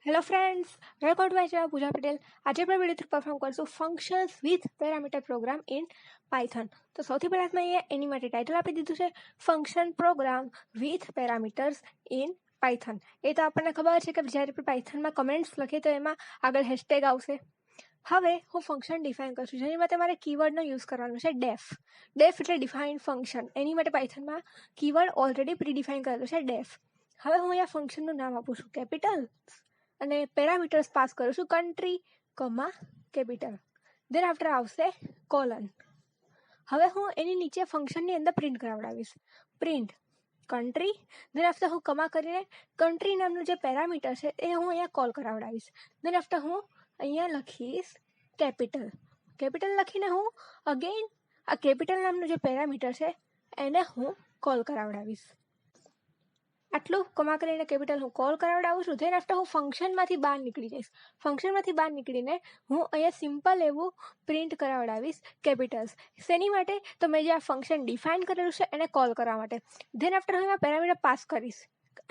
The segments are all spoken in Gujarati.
Hello friends, welcome to my channel Pooja Patel. આજે આપણે વિડીયો થ્રુ પરફોર્મ કરશું functions with parameter program in Python. તો સૌથી પહેલાં મેં અહીંયા એની માટે ટાઇટલ આપી દીધું છે function program with parameters in Python. એ તો આપણને ખબર છે કે જ્યારે આપણે પાયથનમાં કમેન્ટ્સ લખીએ તો એમાં આગળ હેશટેગ આવશે. હવે હું ફંક્શન ડિફાઇન કરશું, જેની માટે મારે કીવર્ડનો યુઝ કરવાનો છે ડેફ. ડેફ એટલે ડિફાઇન ફંક્શન. એની માટે પાયથનમાં કીવર્ડ ઓલરેડી પ્રી ડિફાઇન કરેલો છે ડેફ. હવે હું અહીંયા ફંક્શનનું નામ આપું છું કેપિટલ અને પેરામીટર્સ પાસ કરું છું country comma capital. Then after આવશે કોલન. હવે હું એની નીચે ફંક્શનની અંદર પ્રિન્ટ કરાવડાવીશ. પ્રિન્ટ કન્ટ્રી, દેન આફ્ટર હું કમા કરીને કન્ટ્રી નામનું જે પેરામીટર છે એ હું અહીંયા કોલ કરાવડાવીશ. દેન આફ્ટર હું અહીંયા લખીશ કેપિટલ. કેપિટલ લખીને હું અગેન આ કેપિટલ નામનું જે પેરામીટર છે એને હું કોલ કરાવડાવીશ. આટલું કમા કરીને કેપિટલ હું કોલ કરાવડાવું છું. ધેન આફ્ટર હું ફંક્શનમાંથી બહાર નીકળી જઈશ. ફંક્શનમાંથી બહાર નીકળીને હું અહીંયા સિમ્પલ એવું પ્રિન્ટ કરાવડાવીશ કેપિટલ્સ. શેની માટે? તો મેં જે આ ફંક્શન ડિફાઇન કરેલું છે એને કોલ કરવા માટે. ધેન આફ્ટર હું એમાં પેરામીટર પાસ કરીશ.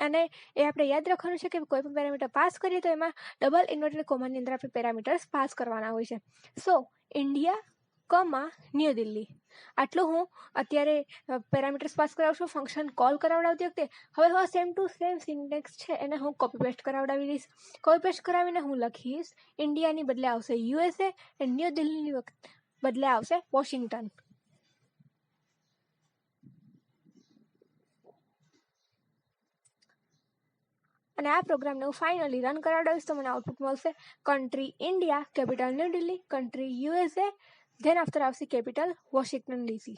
અને એ આપણે યાદ રાખવાનું છે કે કોઈ પણ પેરામીટર પાસ કરીએ તો એમાં ડબલ ઇન્વર્ટેડ કોમાની અંદર આપણે પેરામીટર્સ પાસ કરવાના હોય છે. સો ઇન્ડિયા કમા ન્યૂ દિલ્હી, આટલું હું અત્યારે પેરામીટર્સ પાસ કરાવું છું ફંક્શન કોલ કરાવડાવતી વખતે. હવે હું સેમ ટુ સેમ સિન્ટેક્સ છે એને હું કોપી પેસ્ટ કરાવડાવી દઈશ. કોપી પેસ્ટ કરાવીને હું લખીશ ઇન્ડિયાની બદલે આવશે યુએસએ અને ન્યૂ દિલ્હીની બદલે આવશે વોશિંગ્ટન. અને આ પ્રોગ્રામને હું ફાઇનલી રન કરાવડાવીશ તો મને આઉટપુટ મળશે country India, capital new Delhi, country USA, than after આવશે કેપિટલ વોશિંગ્ટન ડીસી.